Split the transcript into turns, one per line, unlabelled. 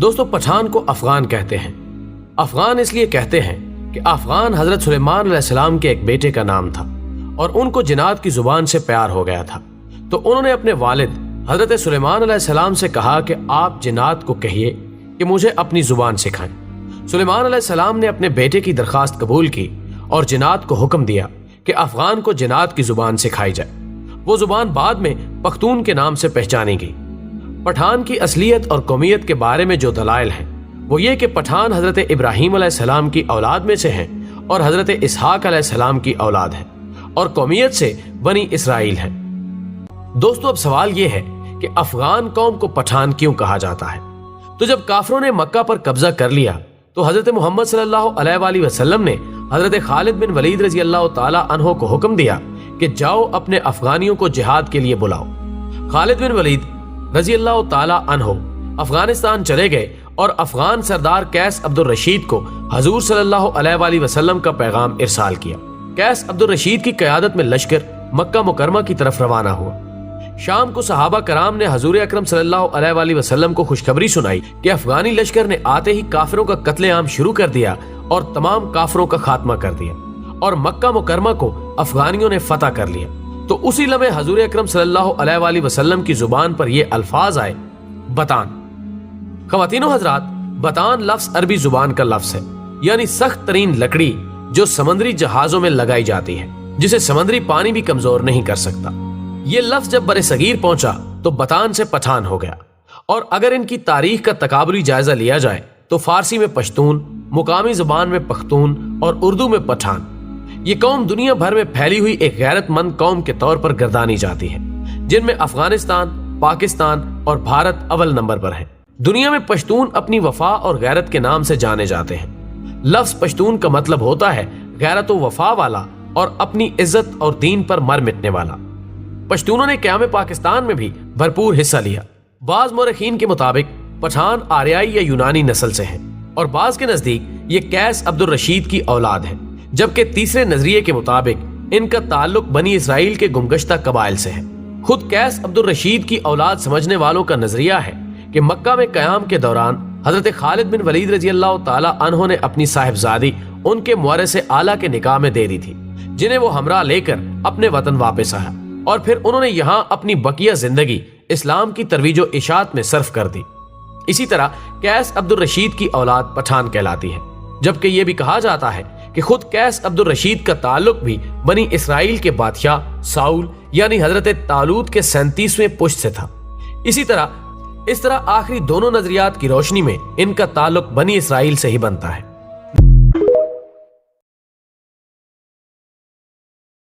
دوستو پٹھان کو افغان کہتے ہیں۔ افغان اس لیے کہتے ہیں کہ افغان حضرت سلیمان علیہ السلام کے ایک بیٹے کا نام تھا اور ان کو جنات کی زبان سے پیار ہو گیا تھا، تو انہوں نے اپنے والد حضرت سلیمان علیہ السلام سے کہا کہ آپ جنات کو کہیے کہ مجھے اپنی زبان سکھائیں۔ سلیمان علیہ السلام نے اپنے بیٹے کی درخواست قبول کی اور جنات کو حکم دیا کہ افغان کو جنات کی زبان سکھائی جائے۔ وہ زبان بعد میں پختون کے نام سے پہچانی گئی۔ پٹھان کی اصلیت اور قومیت کے بارے میں جو دلائل ہیں وہ یہ کہ پٹھان حضرت ابراہیم علیہ السلام کی اولاد میں سے ہیں اور حضرت اسحاق علیہ السلام کی اولاد ہیں اور قومیت سے بنی اسرائیل ہیں۔ دوستو اب سوال یہ ہے کہ افغان قوم کو پٹھان کیوں کہا جاتا ہے؟ تو جب کافروں نے مکہ پر قبضہ کر لیا تو حضرت محمد صلی اللہ علیہ وآلہ وسلم نے حضرت خالد بن ولید رضی اللہ تعالی عنہ کو حکم دیا کہ جاؤ اپنے افغانیوں کو جہاد کے لیے بلاؤ۔ خالد بن ولید رضی اللہ تعالی عنہ افغانستان چلے گئے اور افغان سردار قیس عبد الرشید کو حضور صلی اللہ علیہ وآلہ وسلم کا پیغام ارسال کیا۔ قیس عبد الرشید کی قیادت میں لشکر مکہ مکرمہ کی طرف روانہ ہوا۔ شام کو صحابہ کرام نے حضور اکرم صلی اللہ علیہ وآلہ وسلم کو خوشخبری سنائی کہ افغانی لشکر نے آتے ہی کافروں کا قتل عام شروع کر دیا اور تمام کافروں کا خاتمہ کر دیا اور مکہ مکرمہ کو افغانیوں نے فتح کر لیا۔ تو اسی لمحے حضور اکرم صلی اللہ علیہ وآلہ وسلم کی زبان پر یہ الفاظ آئے، بتان۔ خواتین و حضرات، بتان لفظ عربی زبان کا لفظ ہے، یعنی سخت ترین لکڑی جو سمندری جہازوں میں لگائی جاتی ہے، جسے سمندری پانی بھی کمزور نہیں کر سکتا۔ یہ لفظ جب بر صغیر پہنچا تو بتان سے پٹھان ہو گیا، اور اگر ان کی تاریخ کا تقابلی جائزہ لیا جائے تو فارسی میں پشتون، مقامی زبان میں پختون اور اردو میں پٹھان۔ یہ قوم دنیا بھر میں پھیلی ہوئی ایک غیرت مند قوم کے طور پر گردانی جاتی ہے، جن میں افغانستان، پاکستان اور بھارت اول نمبر پر ہیں۔ دنیا میں پشتون اپنی وفا اور غیرت کے نام سے جانے جاتے ہیں۔ لفظ پشتون کا مطلب ہوتا ہے غیرت و وفا والا اور اپنی عزت اور دین پر مر مٹنے والا۔ پشتونوں نے قیام پاکستان میں بھی بھرپور حصہ لیا۔ بعض مورخین کے مطابق پٹھان آریائی یا یونانی نسل سے ہیں اور بعض کے نزدیک یہ قیس عبد الرشید کی اولاد ہے، جبکہ تیسرے نظریے کے مطابق ان کا تعلق بنی اسرائیل کے گمگشتہ قبائل سے ہے۔ خود قیس عبد الرشید کی اولاد سمجھنے والوں کا نظریہ ہے کہ مکہ میں قیام کے دوران حضرت خالد بن ولید رضی اللہ تعالی عنہ نے اپنی صاحبزادی ان کے مورث اعلیٰ کے نکاح میں دے دی تھی، جنہیں وہ ہمراہ لے کر اپنے وطن واپس آیا اور پھر انہوں نے یہاں اپنی بقیہ زندگی اسلام کی ترویج و اشاعت میں صرف کر دی۔ اسی طرح قیس عبد الرشید کی اولاد پٹھان کہلاتی ہے، جبکہ یہ بھی کہا جاتا ہے کہ خود قیس عبد الرشید کا تعلق بھی بنی اسرائیل کے بادشاہ ساؤل یعنی حضرت طالوت کے 37ویں پشت سے تھا۔ اس طرح آخری دونوں نظریات کی روشنی میں ان کا تعلق بنی اسرائیل سے ہی بنتا ہے۔